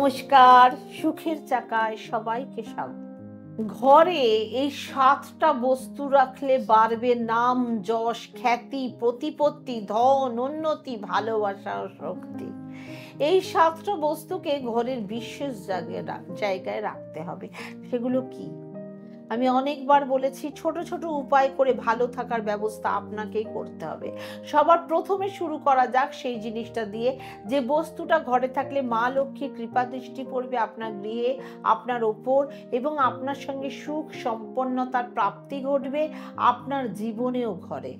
নমস্কার, সুখের চাকায় সবাইকে স্বাগত। ঘরে এই 7টা বস্তু রাখলে বাড়বে নাম, যশ, খ্যাতি, প্রতিপত্তি, ধন, উন্নতি, ভালোবাসা ও শক্তি। এই 7টা বস্তুকে ঘরের বিশেষ জায়গায় রাখতে হবে। সেগুলো কি? আমি অনেকবার বলেছি, ছোট ছোট উপায় করে ভালো থাকার ব্যবস্থা আপনাকেই করতে হবে। সবার প্রথমে শুরু করা যাক সেই জিনিসটা দিয়ে, যে বস্তুটা ঘরে থাকলে মা লক্ষ্মীর কৃপা দৃষ্টি পড়বে আপনার গৃহে, আপনার ওপর, এবং আপনার সঙ্গে সুখ সম্পন্নতার প্রাপ্তি ঘটবে আপনার জীবনেও। ঘরে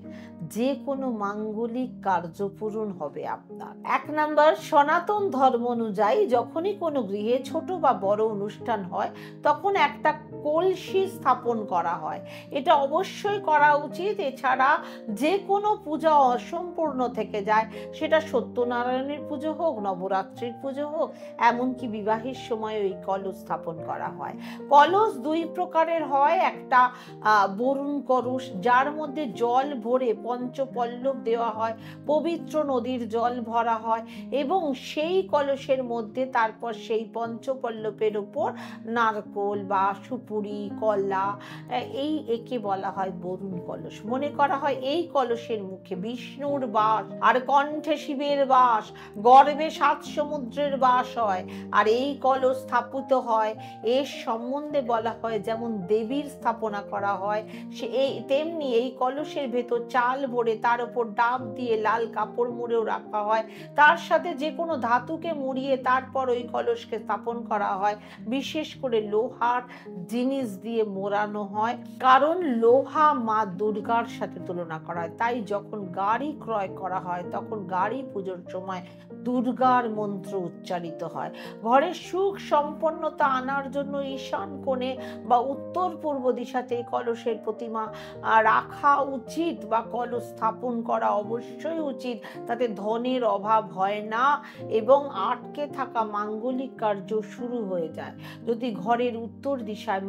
যে কোনো মাঙ্গলিক কার্য পূরণ হবে আপনার। 1 নাম্বার, সনাতন ধর্ম অনুযায়ী যখনই কোনো গৃহে ছোট বা বড় অনুষ্ঠান হয় তখন একটা কলসি স্থাপন করা হয়। এটা অবশ্যই করা উচিত। এছাড়া যে কোনো পূজা অসম্পূর্ণ থেকে যায়, সেটা সত্যনারায়ণের পুজো হোক, নবরাত্রির পুজো হোক, এমনকি বিবাহের সময় ওই কলস স্থাপন করা হয়। কলস 2 প্রকারের হয়। একটা বরুণ কলস, যার মধ্যে জল ভরে পঞ্চপল্লব দেওয়া হয়, পবিত্র নদীর জল ভরা হয়, এবং সেই কলসের মধ্যে তারপর সেই পঞ্চপল্লবের উপর নারকোল বা সুপুরি, কলা, একে বলা হয় বরুণ কলস। মনে করা হয় এই কলসের মুখে বিষ্ণুর বাস, আর কণ্ঠে শিবের বাস, গর্ভে 7 সমুদ্রের বাস হয়। আর এই কলস স্থাপিত হয়, এর সম্বন্ধে বলা হয় যেমন দেবীর স্থাপনা করা হয়, তেমনি এই কলসের ভেতর চাল ভরে তার উপর ডাব দিয়ে লাল কাপড় মুড়েও রাখা হয়। তার সাথে যে কোনো ধাতুকে মুড়িয়ে তারপর ওই কলসকে স্থাপন করা হয়। বিশেষ করে লোহার জিনিস দিয়ে মোড়ানো হয়, কারণ লোহা মা দুর্গার সাথে তুলনা করা হয়। তাই যখন গাড়ি ক্রয় করা হয় তখন গাড়ি পুজোর সময় দুর্গার মন্ত্র উচ্চারিত হয়। ঘরে সুখ সম্পন্নতা আনার জন্য ঈশান কোণে বা উত্তর পূর্ব দিশাতে কলসের প্রতিমা রাখা উচিত, বা কলস স্থাপন করা অবশ্যই উচিত। তাতে ধনের অভাব হয় না এবং আটকে থাকা মাঙ্গলিক কার্য শুরু হয়ে যায়। যদি ঘরের উত্তর দিশায়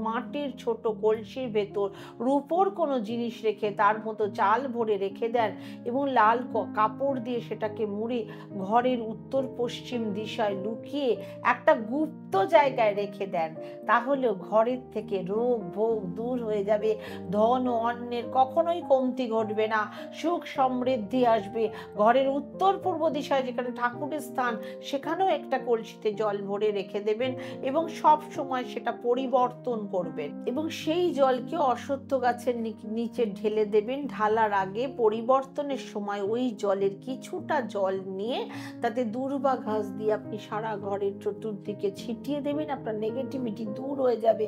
মাটির ছোট কলসির ভেতর রূপোর কোনো জিনিস রেখে তার মতো চাল ভরে রেখে দেন এবং লাল কাপড় দিয়ে সেটাকে মুড়ে ঘরের উত্তর পশ্চিম দিশায় লুকিয়ে একটা গুপ্ত জায়গায় রেখে দেন, তাহলে ঘরের থেকে রোগ ভোগ দূর হয়ে যাবে। ধন ও অন্নের কখনোই কমতি ঘটবে না, সুখ সমৃদ্ধি আসবে। ঘরের উত্তর পূর্ব দিশায় যেখানে ঠাকুরের স্থান, সেখানেও একটা কলসিতে জল ভরে রেখে দেবেন এবং সব সময় সেটা পরিবর্তন করবেন, এবং সেই জলকে অশ্বত্থ গাছের নিচে ঢেলে দেবেন। ঢালার আগে পরিবর্তনের সময় ওই জলের কিছুটা জল নিয়ে তাতে দূর্বা ঘাস দিয়ে আপনি সারা ঘরের চতুর্দিকে ছিটিয়ে দেবেন। আপনার নেগেটিভিটি দূর হয়ে যাবে,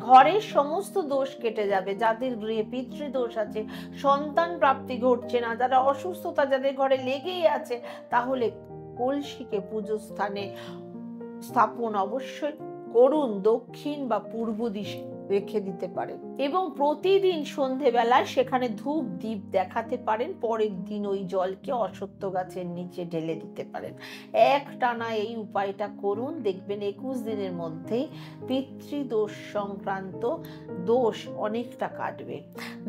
ঘরের সমস্ত দোষ কেটে যাবে। যাদের গৃহে পিতৃদোষ আছে, সন্তান প্রাপ্তি ঘটছে না, যারা অসুস্থতা যাদের ঘরে লেগেই আছে, তাহলে কলসিকে পুজো স্থানে স্থাপন অবশ্যই করুন। দক্ষিণ বা পূর্ব দিশে রেখে দিতে পারেন এবং প্রতিদিন সন্ধেবেলায় সেখানে ধূপ দ্বীপ দেখাতে পারেন। পরের দিন ওই জলকে অশ্বত্থ গাছের নিচে ঢেলে দিতে পারেন। একটানা এই উপায়টা করুন, দেখবেন 21 দিনের মধ্যেই পিতৃদোষ সংক্রান্ত দোষ অনেকটা কাটবে।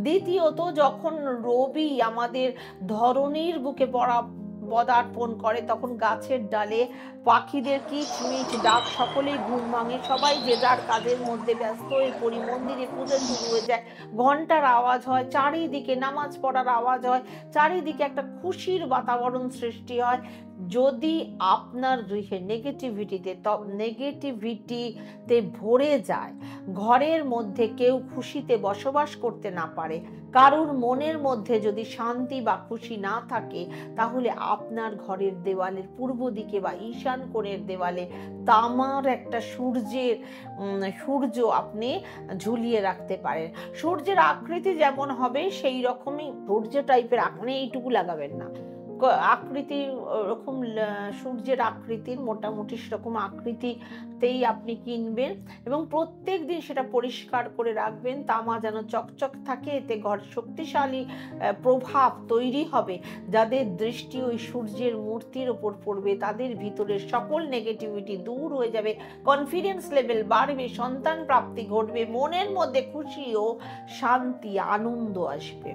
দ্বিতীয়ত, যখন রবি আমাদের ধরণীর বুকে পদার্পণ করে তখন গাছের ডালে পাখিদের কিচমিচ ডাক, সকলেই ঘুম ভাঙে, সবাই যে যার কাজের মধ্যে ব্যস্ত হয়ে পড়ি। মন্দিরে পুজো শুরু হয়ে যায়, ঘন্টার আওয়াজ হয়, চারিদিকে নামাজ পড়ার আওয়াজ হয়, চারিদিকে একটা খুশির বাতাবরণ সৃষ্টি হয়। যদি আপনার গৃহে নেগেটিভিটিতে ভরে যায়, ঘরের মধ্যে কেউ খুশিতে বসবাস করতে না পারে, কারুর মনের মধ্যে যদি শান্তি বা খুশি না থাকে, তাহলে আপনার ঘরের দেওয়ালের পূর্ব দিকে বা ঈশান কোণের দেওয়ালে তামার একটা সূর্য আপনি ঝুলিয়ে রাখতে পারেন। সূর্যের আকৃতি যেমন হবে সেই রকমই সূর্য টাইপের, আপনি এইটুকু লাগাবেন না, আকৃতির ওরকম সূর্যের আকৃতির মোটামুটি সেরকম আকৃতিতেই আপনি কিনবেন এবং প্রত্যেক দিন সেটা পরিষ্কার করে রাখবেন। তামা যেন চকচক থাকে, এতে ঘর শক্তিশালী প্রভাব তৈরি হবে। যাদের দৃষ্টি ওই সূর্যের মূর্তির ওপর পড়বে তাদের ভিতরের সকল নেগেটিভিটি দূর হয়ে যাবে, কনফিডেন্স লেভেল বাড়বে, সন্তান প্রাপ্তি ঘটবে, মনের মধ্যে খুশি ও শান্তি আনন্দ আসবে।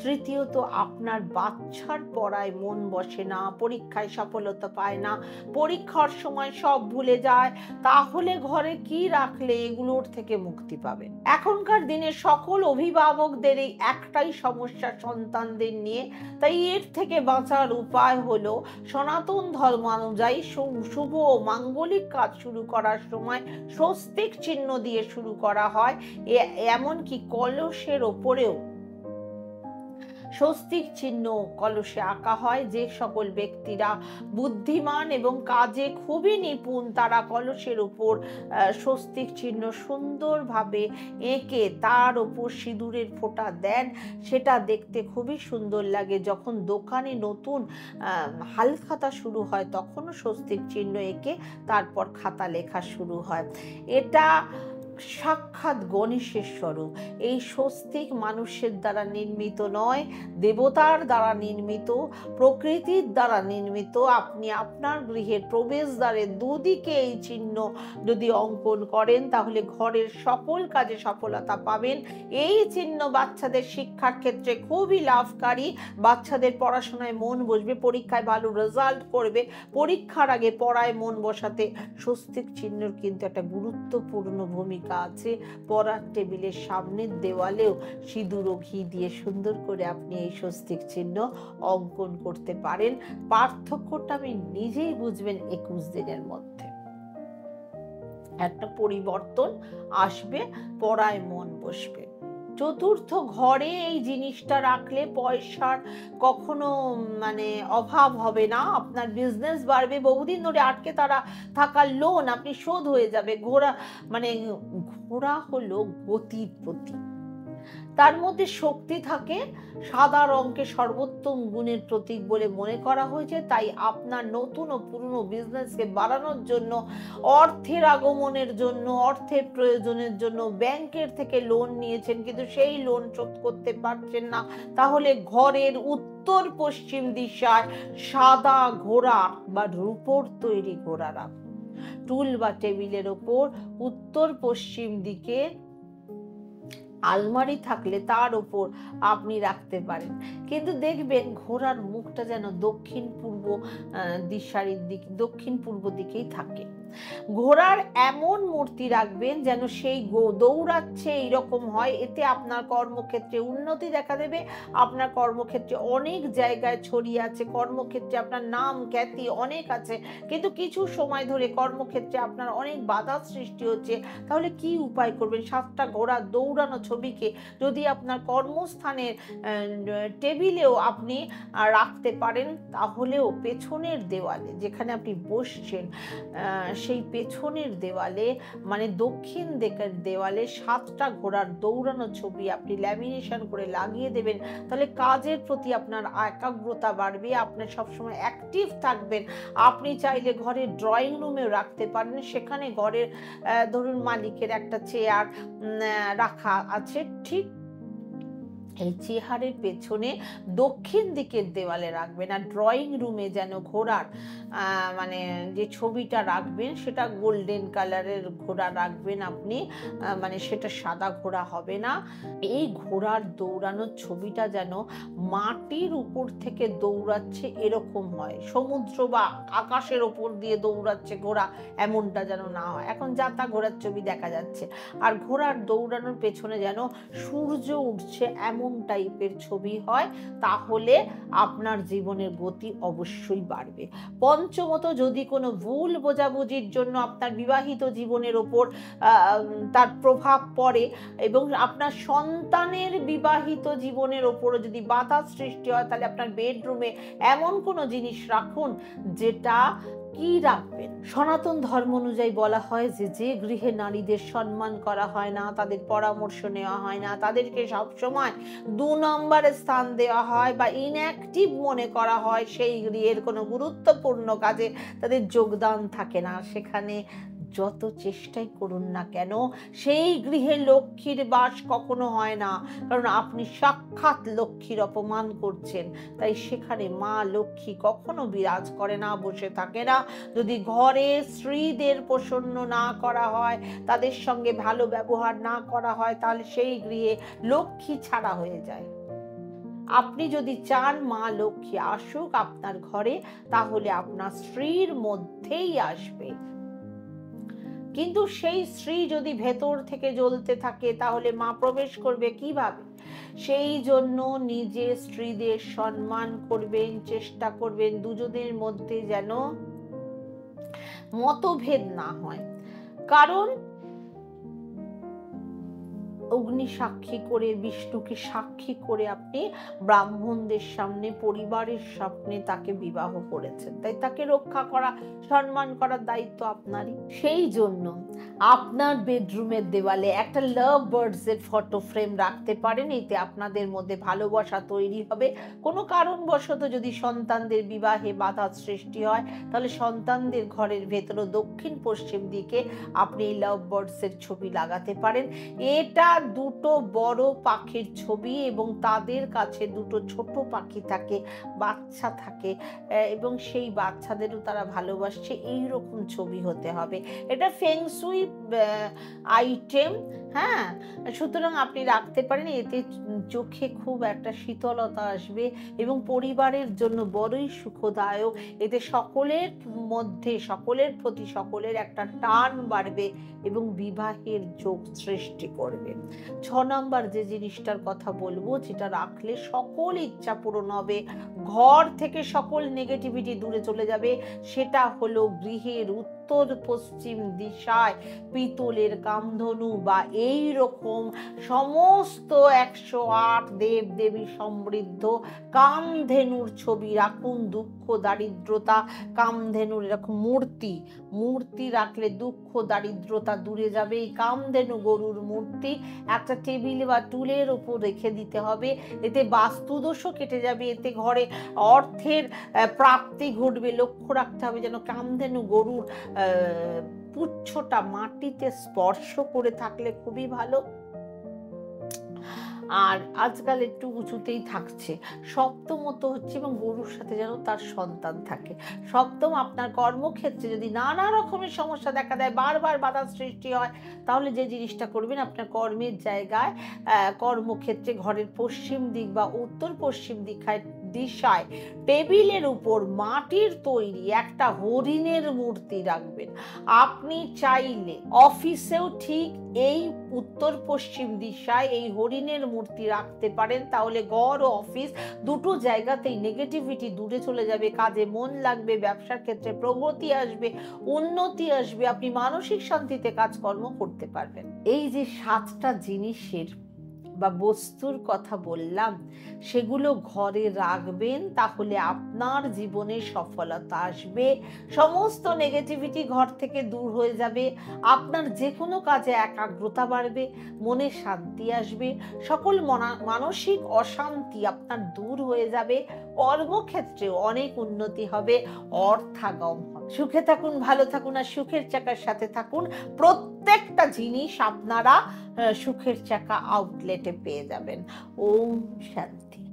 তৃতীয়ত, আপনার বাচ্চার পড়ায় মন বসে না, পরীক্ষায় সফলতা পায় না, পরীক্ষার সময় সব ভুলে যায়, তাহলে ঘরে কি রাখলে এগুলোর থেকে মুক্তি পাবেন? এখনকার দিনে সকল অভিভাবকদের এই একটাই সমস্যা সন্তানদের নিয়ে, তাই এর থেকে বাঁচার উপায় হলো সনাতন ধর্মানুযায়ী শুভ ও মাঙ্গলিক কাজ শুরু করার সময় স্বস্তিক চিহ্ন দিয়ে শুরু করা হয়। এমনকি কলসের ওপরেও স্বস্তিক চিহ্ন কলসে আঁকা হয়। যে সকল ব্যক্তিরা বুদ্ধিমান এবং কাজে খুবই নিপুণ, তারা কলসের উপর স্বস্তিক চিহ্ন সুন্দরভাবে এঁকে তার ওপর সিঁদুরের ফোঁটা দেন। সেটা দেখতে খুবই সুন্দর লাগে। যখন দোকানে নতুন হালখাতা শুরু হয় তখনও স্বস্তিক চিহ্ন এঁকে তারপর খাতা লেখা শুরু হয়। এটা সাক্ষাৎ গণেশের স্বরূপ। এই স্বস্তিক মানুষের দ্বারা নির্মিত নয়, দেবতার দ্বারা নির্মিত, প্রকৃতির দ্বারা নির্মিত। আপনি আপনার গৃহের প্রবেশদ্বারের দুদিকে এই চিহ্ন যদি অঙ্কন করেন তাহলে ঘরের সকল কাজে সফলতা পাবেন। এই চিহ্ন বাচ্চাদের শিক্ষার ক্ষেত্রে খুবই লাভকারী। বাচ্চাদের পড়াশোনায় মন বসবে, পরীক্ষায় ভালো রেজাল্ট করবে। পরীক্ষার আগে পড়ায় মন বসাতে স্বস্তিক চিহ্নের কিন্তু একটা গুরুত্বপূর্ণ ভূমিকা আছে। পড়ার টেবিলের সামনের দেওয়ালেও সিঁদুর ও ঘি দিয়ে সুন্দর করে আপনি এই স্বস্তিক চিহ্ন অঙ্কন করতে পারেন। পার্থক্যটা আপনি নিজেই বুঝবেন 21 দিনের মধ্যে। একটা পরিবর্তন আসবে, পড়ায় মন বসবে। চতুর্থ, ঘরে এই জিনিসটা রাখলে পয়সার কখনো অভাব হবে না। আপনার বিজনেস বাড়বে, বহুদিন ধরে আটকে থাকা লোন আপনি শোধ হয়ে যাবে। ঘোড়া হলো গতির প্রতীক, তার মধ্যে শক্তি থাকে। সাদা রঙকে সর্বোত্তম গুণের প্রতীক বলে মনে করা হয়েছে। তাই আপনার নতুন ও পুরনো বিজনেসকে বাড়ানোর জন্য, অর্থের আগমনের জন্য, অর্থের প্রয়োজনের জন্য ব্যাংকের থেকে লোন নিয়েছেন কিন্তু সেই লোন শোধ করতে পারছেন না, তাহলে ঘরের উত্তর পশ্চিম দিশায় সাদা ঘোড়া বা রূপোর তৈরি ঘোড়া রাখুন। টুল বা টেবিলের ওপর উত্তর পশ্চিম দিকে আলমারি থাকলে তার উপর আপনি রাখতে পারেন, কিন্তু দেখবেন ঘোড়ার মুখটা যেন দক্ষিণ পূর্ব দিকেই থাকে। ঘোড়ার এমন মূর্তি রাখবেন যেন সেই দৌড়াচ্ছে এইরকম হয়। এতে আপনার কর্মক্ষেত্রে উন্নতি দেখা দেবে। আপনার কর্মক্ষেত্রে অনেক জায়গায় ছড়িয়ে আছে, কর্মক্ষেত্রে আপনার নাম খ্যাতি অনেক আছে, কিন্তু কিছু সময় ধরে কর্মক্ষেত্রে আপনার অনেক বাধা সৃষ্টি হচ্ছে। তাহলে কি উপায় করবেন? 7টা ঘোড়া দৌড়ানো ছবিকে যদি আপনার কর্মস্থানের টেবিলেও আপনি রাখতে পারেন, তাহলেও পেছনের দেওয়ালে যেখানে আপনি বসছেন সেই পেছনের দেওয়ালে দক্ষিণ দিকের দেওয়ালে 7টা ঘোড়ার দৌড়ানো ছবি আপনি ল্যামিনেশন করে লাগিয়ে দেবেন। তাহলে কাজের প্রতি আপনার একাগ্রতা বাড়বে, আপনি সবসময় অ্যাক্টিভ থাকবেন। আপনি চাইলে ঘরের ড্রয়িং রুমেও রাখতে পারেন। সেখানে ঘরের ধরুন মালিকের একটা চেয়ার রাখা আছে, ঠিক এই চেয়ারের পেছনে দক্ষিণ দিকের দেওয়ালে রাখবেন। আর ড্রয়িং রুমে যেন ঘোড়ার যে ছবিটা রাখবেন সেটা গোল্ডেন কালারের ঘোড়া রাখবেন আপনি, সেটা সাদা ঘোড়া হবে না। এই ঘোড়ার দৌড়ানোর ছবিটা যেন মাটির উপর থেকে দৌড়াচ্ছে এরকম হয়, সমুদ্র বা আকাশের ওপর দিয়ে দৌড়াচ্ছে ঘোড়া এমনটা যেন না হয়। এখন যাতা ঘোড়ার ছবি দেখা যাচ্ছে, আর ঘোড়ার দৌড়ানোর পেছনে যেন সূর্য উঠছে এমন টাইপের ছবি হয়, তাহলে আপনার জীবনের গতি অবশ্যই বাড়বে। পঞ্চমত, যদি কোনো ভুল বোঝাবুঝির জন্য আপনার বিবাহিত জীবনের ওপর তার প্রভাব পড়ে এবং আপনার সন্তানের বিবাহিত জীবনের ওপরও যদি বাধা সৃষ্টি হয়, তাহলে আপনার বেডরুমে এমন কোনো জিনিস রাখুন যেটা কি রাখবেন। সনাতন ধর্ম অনুযায়ী বলা হয় যে গৃহে নারীদের সম্মান করা হয় না, তাদের পরামর্শ নেওয়া হয় না, তাদেরকে সবসময় 2 নম্বরে স্থান দেওয়া হয় বা ইনঅ্যাক্টিভ মনে করা হয়, সেই গৃহের কোনো গুরুত্বপূর্ণ কাজে তাদের যোগদান থাকে না, সেখানে যত চেষ্টাই করুন না কেন সেই গৃহে লক্ষ্মীর বাস কখনো হয় না, কারণ আপনি সাক্ষাৎ লক্ষ্মীর অপমান করছেন। তাই সেখানে মা লক্ষ্মী কখনো বিরাজ করে না, বসে থাকে না। যদি ঘরে স্ত্রীদের প্রসন্ন না করা হয়, তাদের সঙ্গে ভালো ব্যবহার না করা হয়, তাহলে সেই গৃহে লক্ষ্মী ছাড়া হয়ে যায়। আপনি যদি চান মা লক্ষ্মী আসুক আপনার ঘরে, তাহলে আপনার স্ত্রীর মধ্যেই আসবে। কিন্তু সেই স্ত্রী যদি ভেতর থেকে জ্বলতে থাকে, তাহলে মা প্রবেশ করবে কিভাবে? সেই জন্য নিজের স্ত্রীদের সম্মান করবেন, চেষ্টা করবেন দুজনের মধ্যে যেন মতভেদ না হয়। কারণ অগ্নি সাক্ষী করে, বিষ্ণুকে সাক্ষী করে আপনি ব্রাহ্মণদের সামনে, পরিবারের সামনে তাকে বিবাহ করেছেন, তাই তাকে রক্ষা করা, সম্মান করার দায়িত্ব আপনারই। সেই জন্য আপনার বেডরুমের দেওয়ালে একটা লাভ বার্ডস এর ফটো ফ্রেম রাখতে পারেন, এতে আপনাদের মধ্যে ভালোবাসা তৈরি হবে। কোনো কারণবশত যদি সন্তানদের বিবাহে বাধা সৃষ্টি হয়, তাহলে সন্তানদের ঘরের ভেতরে দক্ষিণ পশ্চিম দিকে আপনি এই লাভ বার্ডস এর ছবি লাগাতে পারেন। এটা দুটো বড় পাখির ছবি এবং তাদের কাছে দুটো ছোট পাখি থাকে, বাচ্চা থাকে, এবং সেই বাচ্চাদেরও তারা ভালোবাসছে, এইরকম ছবি হতে হবে। এটা ফেংশুই আইটেম, হ্যাঁ। সুতরাং আপনি রাখতে পারেন, এতে চোখে খুব একটা শীতলতা আসবে এবং পরিবারের জন্য বড়ই সুখদায়ক। এতে সকলের মধ্যে, সকলের প্রতি সকলের একটা টান বাড়বে এবং বিবাহের যোগ সৃষ্টি করবে। 6 নম্বর যে জিনিসটার কথা বলবো, যেটা রাখলে সকল ইচ্ছা পূরণ হবে, ঘর থেকে সকল নেগেটিভিটি দূরে চলে যাবে, সেটা হলো গৃহের উত্তর পশ্চিম দিশায় পিতলের কামধনু বা এই রকম সমস্ত 108 দেব দেবী সমৃদ্ধ কামধেনুর ছবি রাখুন। দুঃখ দারিদ্রতা, কামধেনুর এরকম মূর্তি রাখলে দুঃখ দারিদ্রতা দূরে যাবে। এই কামধেনু গরুর মূর্তি একটা টেবিল বা টুলের উপর রেখে দিতে হবে, এতে বাস্তুদোষও কেটে যাবে, এতে ঘরে অর্থের প্রাপ্তি ঘটবে। লক্ষ্য রাখতে হবে যেন কামধেনু গরুর পুচ্ছটা মাটিতে স্পর্শ করে থাকলে খুবই ভালো। আর আজকাল একটু উঁচুতেই থাকছে, সপ্তমত হচ্ছে, এবং গরুর সাথে যেন তার সন্তান থাকে। সপ্তম, আপনার কর্মক্ষেত্রে যদি নানা রকমের সমস্যা দেখা দেয়, বারবার বাধা সৃষ্টি হয়, তাহলে যে জিনিসটা করবেন, আপনার কর্মের জায়গায়, কর্মক্ষেত্রে ঘরের পশ্চিম দিক বা উত্তর পশ্চিম দিশায় টেবিলের উপর মাটির তৈরি একটা হরিণের মূর্তি রাখবেন। আপনি চাইলে অফিসেও ঠিক এই উত্তর পশ্চিম দিশায় এই হরিণের মূর্তি রাখতে পারেন, তাহলে ঘর ও অফিস দুটো জায়গাতেই নেগেটিভিটি দূরে চলে যাবে, কাজে মন লাগবে, ব্যবসার ক্ষেত্রে প্রগতি আসবে, উন্নতি আসবে, আপনি মানসিক শান্তিতে কাজকর্ম করতে পারবেন। এই যে 7টা জিনিসের বা বস্তুর কথা বললাম, সেগুলো ঘরে রাখবেন, তাহলে আপনার জীবনে সফলতা আসবে, সমস্ত নেগেটিভিটি ঘর থেকে দূর হয়ে যাবে, আপনার যে কোনো কাজে একাগ্রতা বাড়বে, মনে শান্তি আসবে, সকল মানসিক অশান্তি আপনার দূর হয়ে যাবে, কর্মক্ষেত্রে অনেক উন্নতি হবে, অর্থাগম হবে। সুখে থাকুন, ভালো থাকুন আর সুখের চাকার সাথে থাকুন। প্রত্যেকটা জিনিস আপনারা সুখের চাকা আউটলেটে পেয়ে যাবেন। ওম শান্তি।